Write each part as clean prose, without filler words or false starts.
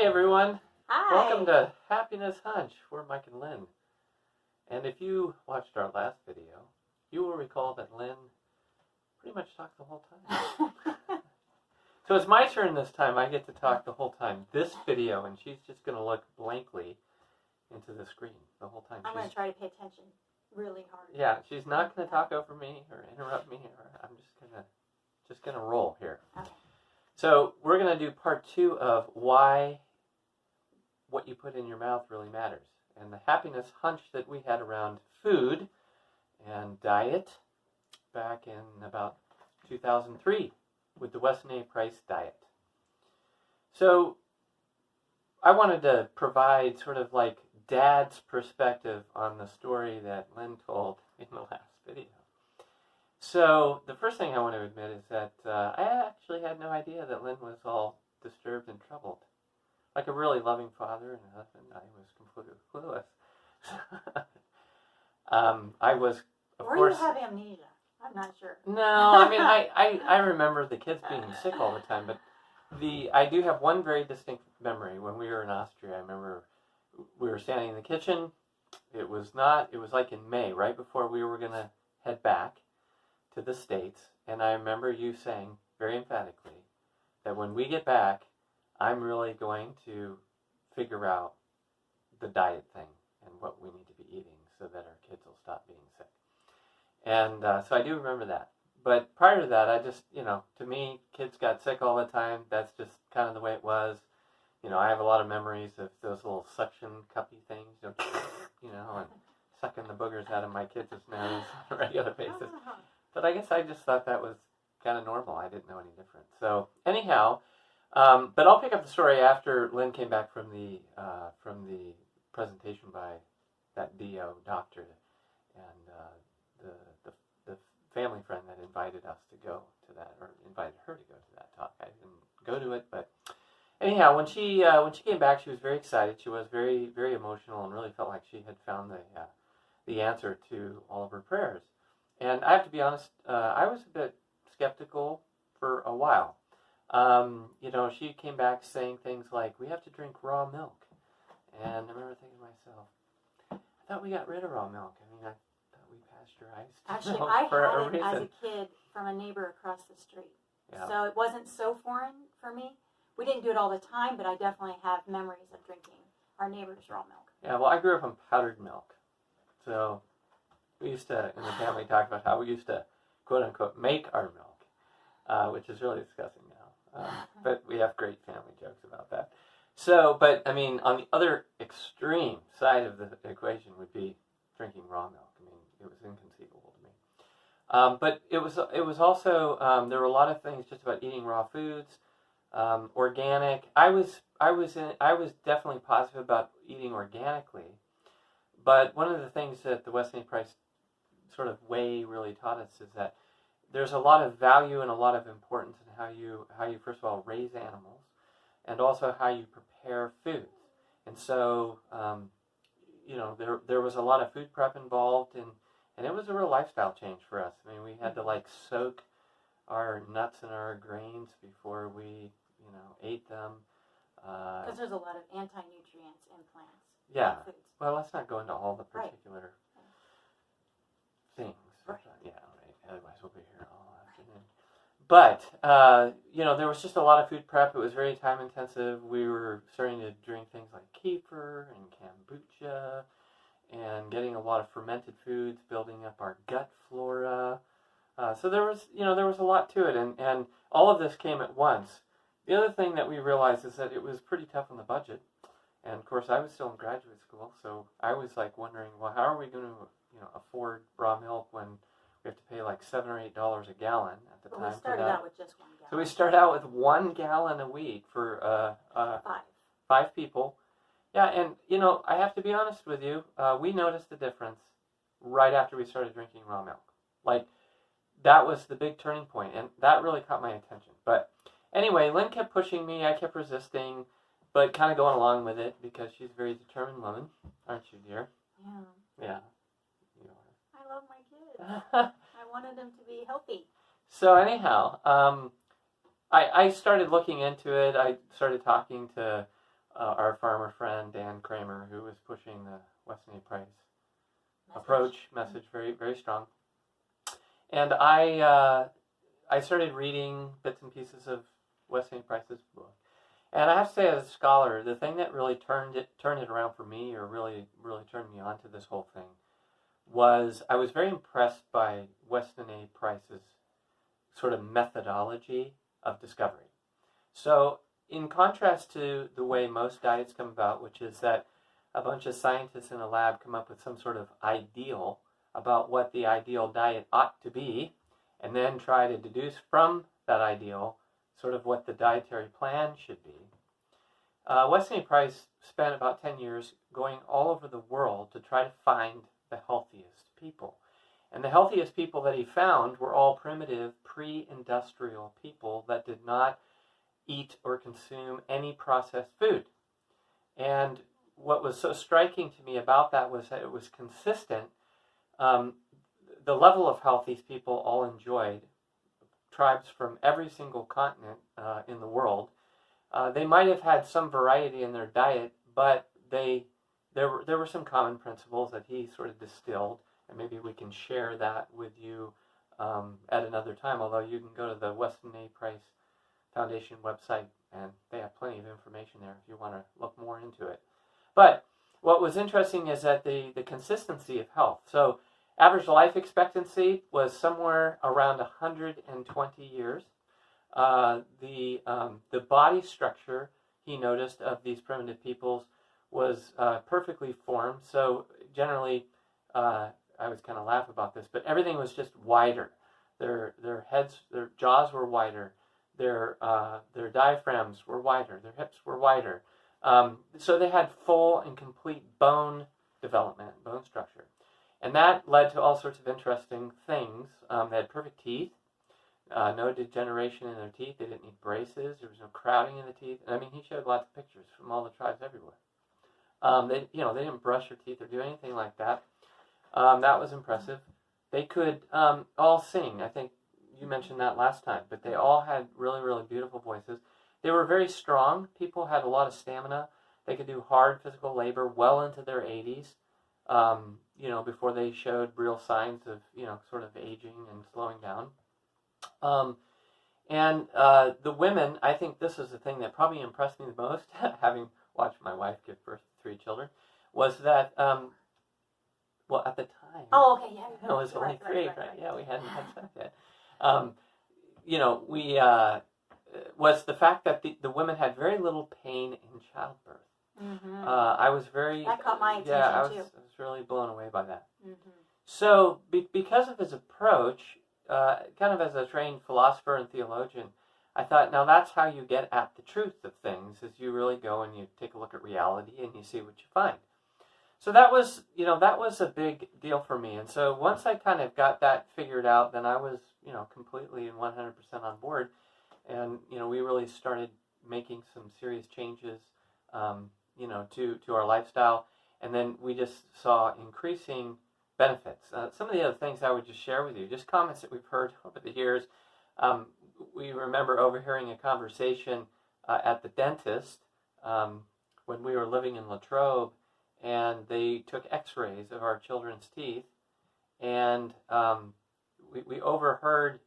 everyone. Hi. Welcome to Happiness Hunch. We're Mike and Lynn. And if you watched our last video, you will recall that Lynn pretty much talked the whole time. So it's my turn this time. I get to talk the whole time. This video, and she's just going to look blankly into the screen the whole time. I'm going to try to pay attention really hard. Yeah, she's not going to talk over me or interrupt me. I'm just gonna roll here. Okay. So we're going to do part 2 of why what you put in your mouth really matters. And the happiness hunch that we had around food and diet back in about 2003 with the Weston A. Price diet. So I wanted to provide sort of like Dad's perspective on the story that Lynn told in the last video. So the first thing I want to admit is that I actually had no idea that Lynn was all disturbed and troubled. Like a really loving father and husband, I was completely clueless. I was, of or course... you have amnesia. I'm not sure. No, I mean, I remember the kids being sick all the time, but I do have one very distinct memory. When we were in Austria, I remember we were standing in the kitchen. It was like in May, right before we were going to head back to the States, and I remember you saying very emphatically that when we get back, I'm really going to figure out the diet thing and what we need to be eating so that our kids will stop being sick. And so I do remember that. But prior to that, I just, to me, kids got sick all the time. That's just kind of the way it was. I have a lot of memories of those little suction cuppy things, and sucking the boogers out of my kids' nose on a regular basis. But I guess I just thought that was kind of normal. I didn't know any different. So anyhow, but I'll pick up the story after Lynn came back from the presentation by that DO doctor and the family friend that invited us to go to that, or invited her to go to that talk. I didn't go to it, but anyhow, when she came back, she was very excited. She was very, very emotional and really felt like she had found the answer to all of her prayers. And I have to be honest, I was a bit skeptical for a while. She came back saying things like, we have to drink raw milk. And I remember thinking to myself, I thought we got rid of raw milk. I mean, I thought we pasteurized Actually, milk I for had a it reason. as a kid from a neighbor across the street. Yeah. So it wasn't so foreign for me. We didn't do it all the time, but I definitely have memories of drinking our neighbor's raw milk. Yeah, well, I grew up on powdered milk. So we used to, in the family, talk about how we used to, quote-unquote, make our milk, which is really disgusting now. But we have great family jokes about that. So, but, I mean, on the other extreme side of the equation would be drinking raw milk. I mean, it was inconceivable to me. But it was also, there were a lot of things just about eating raw foods, organic. I was definitely positive about eating organically. But one of the things that the Weston A. Price sort of way really taught us is that there's a lot of value and a lot of importance in how you first of all raise animals, and also how you prepare foods. And so, there was a lot of food prep involved, and it was a real lifestyle change for us. I mean, we had to soak our nuts and our grains before we, ate them. Because there's a lot of anti-nutrients in plants. Yeah. Foods. Well, let's not go into all the particular things. Right. Yeah, right. Otherwise, we'll be here all afternoon. But, there was just a lot of food prep. It was very time intensive. We were starting to drink things like kefir and kombucha and getting a lot of fermented foods, building up our gut flora. So there was a lot to it. And all of this came at once. The other thing that we realized is that it was pretty tough on the budget. And, of course, I was still in graduate school, so I was, wondering, well, how are we going to, afford raw milk when we have to pay, $7 or $8 a gallon at the time We started out with just 1 gallon. So we started out with 1 gallon a week for 5 people. Yeah, and, I have to be honest with you, we noticed the difference right after we started drinking raw milk. That was the big turning point, and that really caught my attention. But anyway, Lynn kept pushing me, I kept resisting, but kind of going along with it because she's a very determined woman, aren't you, dear? Yeah. Yeah. I love my kids. I wanted them to be healthy. So anyhow, I started looking into it. I started talking to our farmer friend Dan Kramer, who was pushing the Weston A. Price approach message very, very strong. And I started reading bits and pieces of Weston A. Price's book. And I have to say, as a scholar, the thing that really turned it around for me, or really turned me on to this whole thing, was I was very impressed by Weston A. Price's sort of methodology of discovery. So, in contrast to the way most diets come about, which is that a bunch of scientists in a lab come up with some sort of ideal about what the ideal diet ought to be, and then try to deduce from that ideal sort of what the dietary plan should be. Weston A. Price spent about 10 years going all over the world to try to find the healthiest people. And the healthiest people that he found were all primitive, pre-industrial people that did not eat or consume any processed food. And what was so striking to me about that was that it was consistent. The level of health these people all enjoyed, tribes from every single continent in the world, they might have had some variety in their diet, but there were some common principles that he sort of distilled, and maybe we can share that with you at another time, although you can go to the Weston A. Price Foundation website, and they have plenty of information there if you want to look more into it. But what was interesting is that the consistency of health. So average life expectancy was somewhere around 120 years. The body structure, he noticed, of these primitive peoples was perfectly formed. So generally, I always kind of laugh about this, but everything was just wider. Their heads, their jaws were wider. Their diaphragms were wider. Their hips were wider. So they had full and complete bone development, bone structure. And that led to all sorts of interesting things. They had perfect teeth, no degeneration in their teeth. They didn't need braces. There was no crowding in the teeth. I mean, he showed lots of pictures from all the tribes everywhere. They didn't brush their teeth or do anything like that. That was impressive. They could all sing. I think you mentioned that last time, but they all had really, really beautiful voices. They were very strong. People had a lot of stamina. They could do hard physical labor well into their 80s, before they showed real signs of, sort of aging and slowing down. The women, I think this is the thing that probably impressed me the most, having watched my wife give birth to 3 children, was that, at the time, oh, okay, yeah, it was only 3, right? Yeah, we hadn't had sex yet. Was the fact that the women had very little pain in childbirth. Mm-hmm. I was very... That caught my attention, I was really blown away by that. Mm-hmm. So, because of his approach, kind of as a trained philosopher and theologian, I thought, now that's how you get at the truth of things, is you really go and you take a look at reality and you see what you find. So that was a big deal for me. And so once I kind of got that figured out, then I was, completely and 100% on board. And, we really started making some serious changes, to our lifestyle. And then we just saw increasing benefits. Some of the other things I would just share with you, just comments that we've heard over the years. We remember overhearing a conversation at the dentist when we were living in Latrobe, and they took x-rays of our children's teeth, and we overheard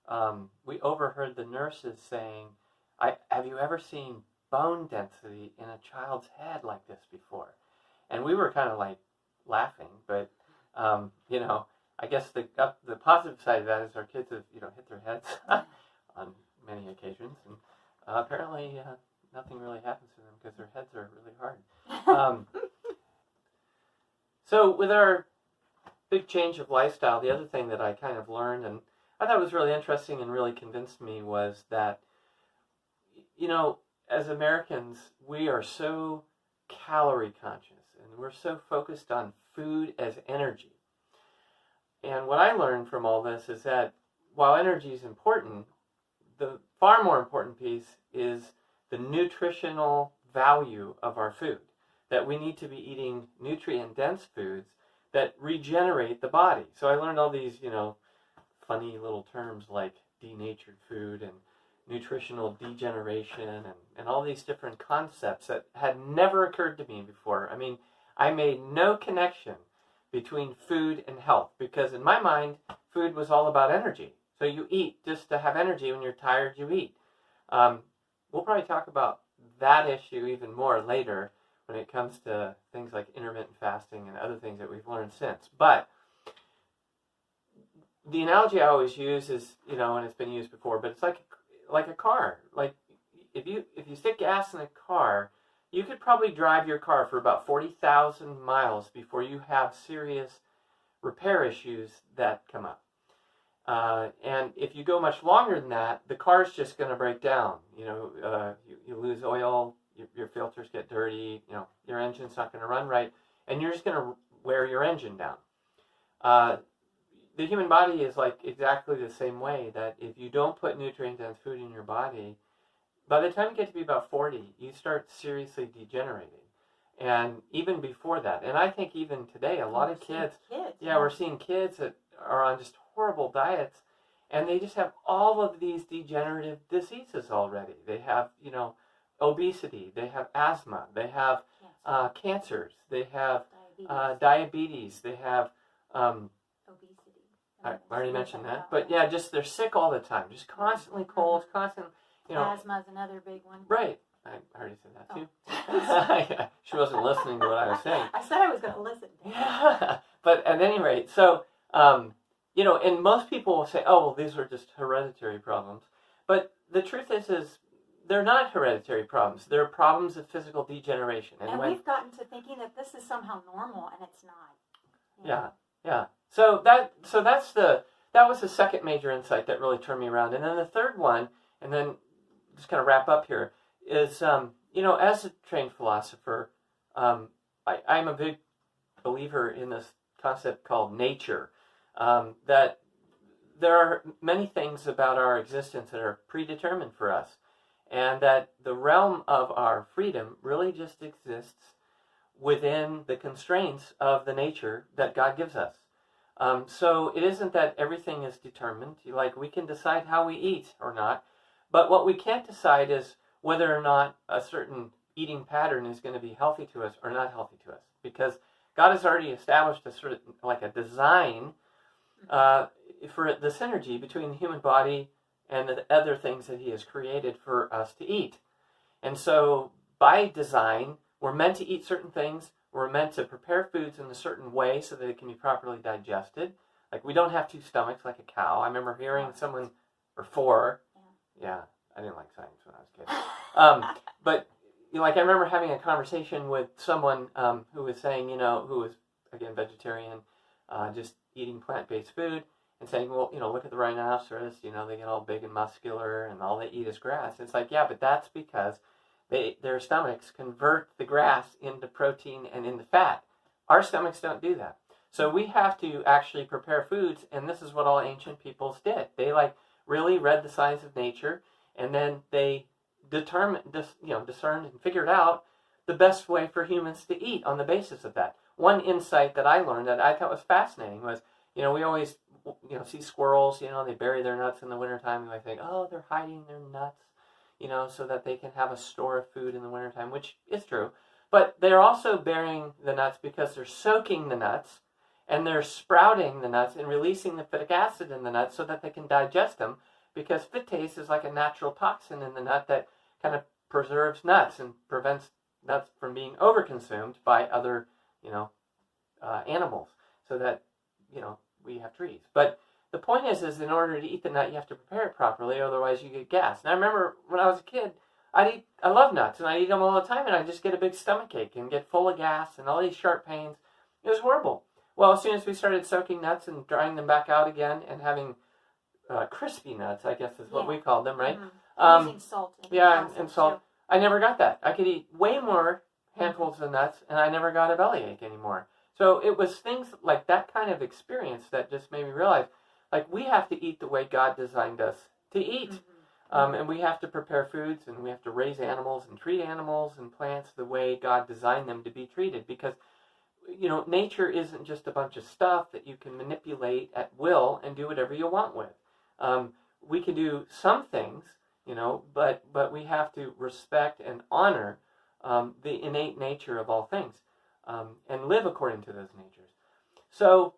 the nurses saying, have you ever seen bone density in a child's head like this before? And we were kind of like laughing, but I guess the positive side of that is our kids have hit their heads on many occasions, and apparently nothing really happens to them because their heads are really hard. So with our big change of lifestyle, the other thing that I kind of learned, and I thought was really interesting and really convinced me, was that, as Americans, we are so calorie conscious, and we're so focused on food as energy. And what I learned from all this is that while energy is important, the far more important piece is the nutritional value of our food. That we need to be eating nutrient-dense foods that regenerate the body. So I learned all these, funny little terms like denatured food and, nutritional degeneration and all these different concepts that had never occurred to me before. I mean, I made no connection between food and health, because in my mind, food was all about energy. So you eat just to have energy. When you're tired, you eat. We'll probably talk about that issue even more later when it comes to things like intermittent fasting and other things that we've learned since. But the analogy I always use is, and it's been used before, but it's like a car. Like if you stick gas in a car, you could probably drive your car for about 40,000 miles before you have serious repair issues that come up. And if you go much longer than that, the car's just going to break down. You lose oil, your filters get dirty, your engine's not going to run right, and you're just going to wear your engine down. The human body is like exactly the same way, that if you don't put nutrient-dense food in your body, by the time you get to be about 40, you start seriously degenerating. And even before that, and I think even today, a lot of kids, we're seeing kids that are on just horrible diets, and they just have all of these degenerative diseases already. They have, obesity, they have asthma, they have cancers, they have diabetes, they have obesity. I already mentioned that, but yeah, just they're sick all the time, just constantly colds, constant. Asthma is another big one. Right. I already said that too. Yeah, she wasn't listening to what I was saying. I said I was going to listen. Yeah. But at any rate, so, and most people will say, oh, well, these are just hereditary problems. But the truth is they're not hereditary problems. They're problems of physical degeneration. And we've gotten to thinking that this is somehow normal, and it's not. Yeah. So that was the second major insight that really turned me around. And then the third one, and then just kind of wrap up here, is, as a trained philosopher, I'm a big believer in this concept called nature, that there are many things about our existence that are predetermined for us, and that the realm of our freedom really just exists within the constraints of the nature that God gives us. So it isn't that everything is determined. Like, we can decide how we eat or not, but what we can't decide is whether or not a certain eating pattern is going to be healthy to us or not healthy to us, because God has already established a sort of like a design for the synergy between the human body and the other things that He has created for us to eat. And so, by design, we're meant to eat certain things. We're meant to prepare foods in a certain way so that it can be properly digested. Like, we don't have two stomachs like a cow. I remember hearing someone, or four. Yeah, I didn't like science when I was a kid. But, I remember having a conversation with someone who was saying, who was, again, vegetarian, just eating plant-based food, and saying, well, look at the rhinoceros, they get all big and muscular, and all they eat is grass. It's like, yeah, but that's because their stomachs convert the grass into protein and into fat. Our stomachs don't do that. So we have to actually prepare foods, and this is what all ancient peoples did. They really read the signs of nature, and then they discerned and figured out the best way for humans to eat on the basis of that. One insight that I learned that I thought was fascinating was, we always, see squirrels, they bury their nuts in the wintertime, and I think, oh, they're hiding their nuts, so that they can have a store of food in the wintertime, which is true. But they're also burying the nuts because they're soaking the nuts, and they're sprouting the nuts and releasing the phytic acid in the nuts so that they can digest them, because phytase is like a natural toxin in the nut that kind of preserves nuts and prevents nuts from being overconsumed by other, animals, so that, we have trees. But the point is in order to eat the nut, you have to prepare it properly, otherwise you get gas. And I remember when I was a kid, I love nuts, and I eat them all the time, and I just get a big stomach ache and get full of gas and all these sharp pains. It was horrible. Well, as soon as we started soaking nuts and drying them back out again and having crispy nuts, I guess is what we called them, right? Mm-hmm. Using salt. And salt. Too. I never got that. I could eat way more handfuls of nuts, and I never got a bellyache anymore. So it was things like that kind of experience that just made me realize, we have to eat the way God designed us to eat. Mm-hmm. And we have to prepare foods, and we have to raise animals and treat animals and plants the way God designed them to be treated, because nature isn't just a bunch of stuff that you can manipulate at will and do whatever you want with. We can do some things, you know, but we have to respect and honor the innate nature of all things, and live according to those natures. So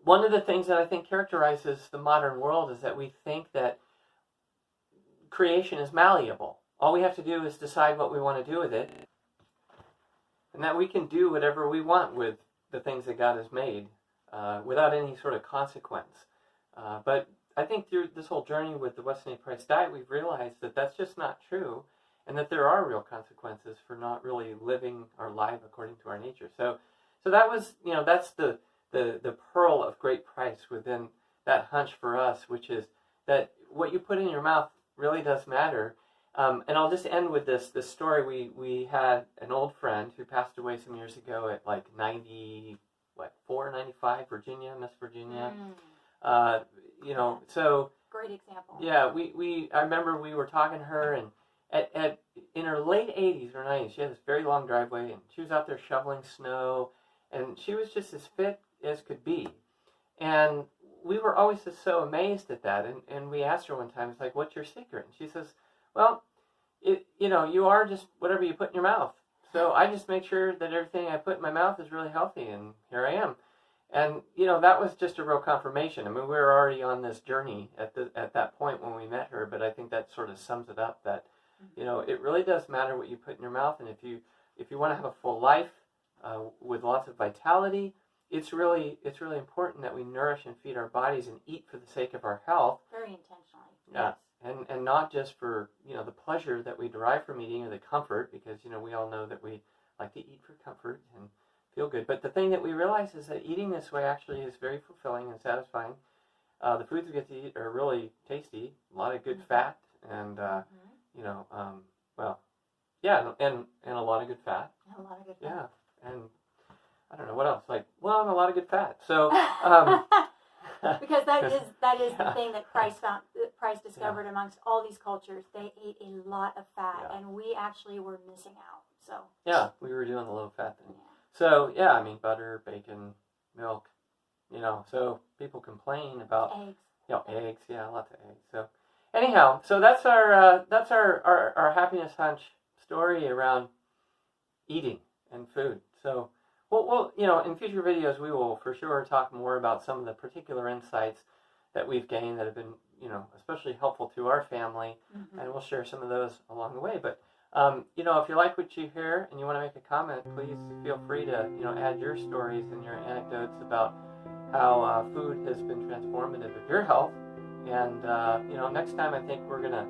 one of the things that I think characterizes the modern world is that we think that creation is malleable. All we have to do is decide what we want to do with it, and that we can do whatever we want with the things that God has made without any sort of consequence. But I think through this whole journey with the Weston A. Price diet, we've realized that that's just not true, and that there are real consequences for not really living our life according to our nature. So that was, you know, that's the pearl of great price within that hunch for us, which is that what you put in your mouth really does matter. And I'll just end with this story. We had an old friend who passed away some years ago at like 94, 95, Miss Virginia. You know, so great example. Yeah, I remember we were talking to her, and in her late 80s or 90s, she had this very long driveway, and she was out there shoveling snow, and she was just as fit as could be. And we were always just so amazed at that. And we asked her one time, it's like, what's your secret? And she says, well, you know, you are just whatever you put in your mouth. So I just make sure that everything I put in my mouth is really healthy, and here I am. And, you know, that was just a real confirmation. I mean, we were already on this journey at that point when we met her, but I think that sort of sums it up, that, you know, it really does matter what you put in your mouth. And if you want to have a full life with lots of vitality, it's really important that we nourish and feed our bodies and eat for the sake of our health. Very intentionally. Yeah. Yes. And not just for, you know, the pleasure that we derive from eating or the comfort, because, you know, we all know that we like to eat for comfort and feel good. But the thing that we realize is that eating this way actually is very fulfilling and satisfying. The foods we get to eat are really tasty, a lot of good fat, and you know, well, yeah, and a lot of good fat. A lot of good fat. Yeah, and I don't know what else. Like, well, and a lot of good fat. So because that is the thing that Price discovered amongst all these cultures. They ate a lot of fat, and we actually were missing out. So yeah, we were doing the low fat thing. Yeah. So yeah, I mean, butter, bacon, milk, you know. So people complain about eggs. You know, eggs. Yeah, lots of eggs. So anyhow, so that's our happiness hunch story around eating and food. So we'll you know, in future videos we will for sure talk more about some of the particular insights that we've gained that have been, you know, especially helpful to our family, and we'll share some of those along the way. But you know, if you like what you hear and you want to make a comment, please feel free to, you know, add your stories and your anecdotes about how food has been transformative of your health. And you know, next time I think we're gonna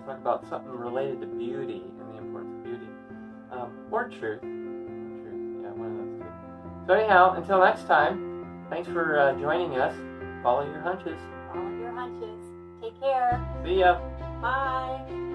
talk about something related to beauty and the importance of beauty, or truth. Yeah, one of those two. So anyhow, until next time, thanks for joining us. Follow your hunches. Follow your hunches. Take care. See ya. Bye.